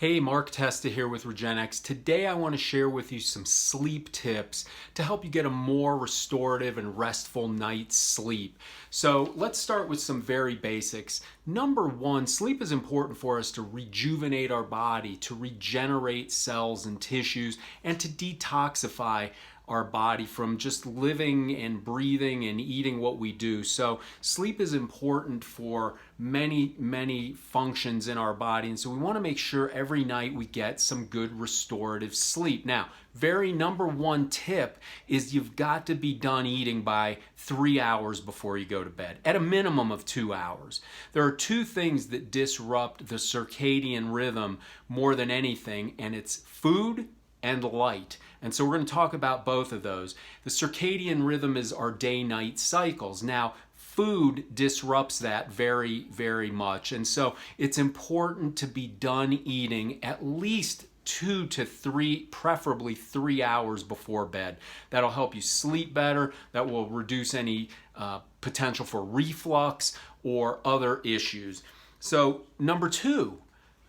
Hey, Mark Testa here with Regenexx. Today I want to share with you some sleep tips to help you get a more restorative and restful night's sleep. So let's start with some very basics. Number one, sleep is important for us to rejuvenate our body, to regenerate cells and tissues, and to detoxify our body from just living and breathing and eating what we do. So sleep is important for many functions in our body, and so we want to make sure every night we get some good restorative sleep. Now, very number one tip is you've got to be done eating by 3 hours before you go to bed, at a minimum of 2 hours. There are two things that disrupt the circadian rhythm more than anything, and it's food and light. And so we're going to talk about both of those. The circadian rhythm is our day-night cycles. Now, food disrupts that very much. And so it's important to be done eating at least 2 to 3, preferably 3 hours before bed. That'll help you sleep better. That will reduce any potential for reflux or other issues. So number two,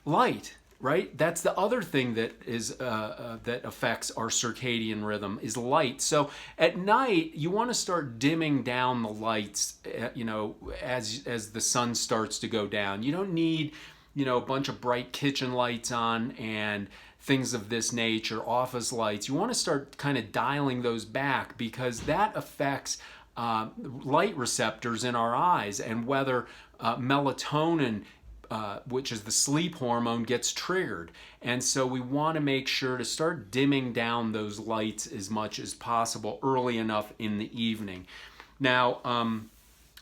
light. Right? That's the other thing that is that affects our circadian rhythm is light. So at night, you want to start dimming down the lights, as the sun starts to go down. You don't need, a bunch of bright kitchen lights on and things of this nature, office lights. You want to start kind of dialing those back because that affects light receptors in our eyes and whether melatonin, which is the sleep hormone, gets triggered. And so we want to make sure to start dimming down those lights as much as possible early enough in the evening. Now,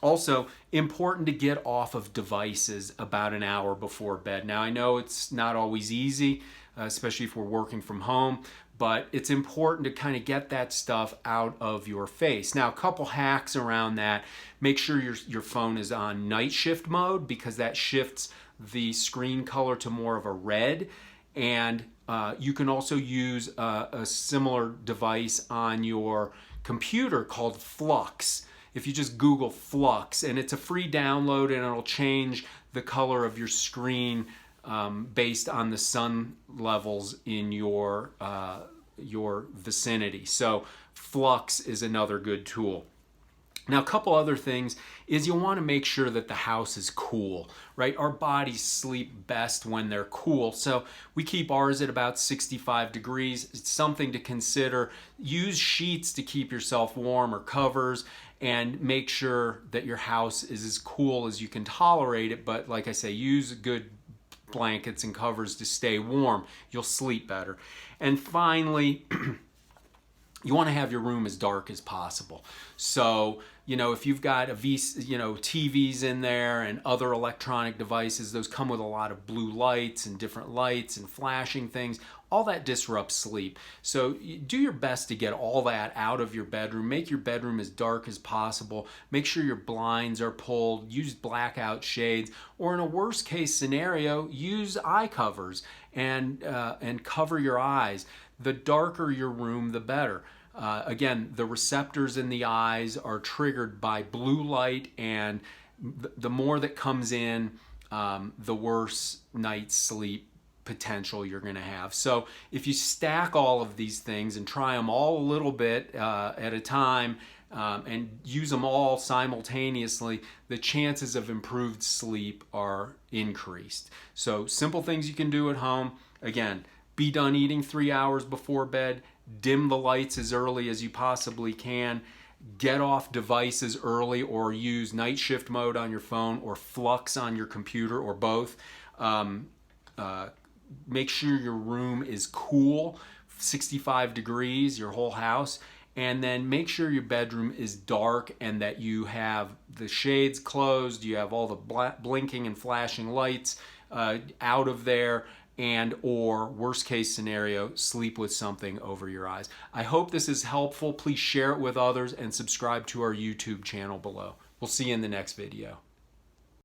also important to get off of devices about an hour before bed. Now, I know it's not always easy, especially if we're working from home, but it's important to kind of get that stuff out of your face. Now, a couple hacks around that. Make sure your phone is on night shift mode because that shifts the screen color to more of a red. And you can also use a similar device on your computer called Flux. If you just Google Flux, and it's a free download, and it'll change the color of your screen based on the sun levels in your vicinity. So Flux is another good tool. Now, a couple other things is you want to make sure that the house is cool, right? Our bodies sleep best when they're cool. So we keep ours at about 65 degrees. It's something to consider. Use sheets to keep yourself warm or covers, and make sure that your house is as cool as you can tolerate it. But like I say, use good blankets and covers to stay warm. You'll sleep better. And finally, you want to have your room as dark as possible. So, if you've got TVs in there and other electronic devices, those come with a lot of blue lights and different lights and flashing things. All that disrupts sleep. So do your best to get all that out of your bedroom. Make your bedroom as dark as possible. Make sure your blinds are pulled. Use blackout shades. Or in a worst case scenario, use eye covers and cover your eyes. The darker your room, the better. Again, the receptors in the eyes are triggered by blue light, and the more that comes in, the worse night's sleep potential you're going to have. So if you stack all of these things and try them all a little bit at a time and use them all simultaneously, the chances of improved sleep are increased. So simple things you can do at home. Again, be done eating 3 hours before bed. Dim the lights as early as you possibly can. Get off devices early, or use night shift mode on your phone or Flux on your computer, or both. Make sure your room is cool, 65 degrees, your whole house. And then make sure your bedroom is dark and that you have the shades closed, you have all the blinking and flashing lights out of there, and or worst case scenario, sleep with something over your eyes. I hope this is helpful. Please share it with others and subscribe to our YouTube channel below. We'll see you in the next video.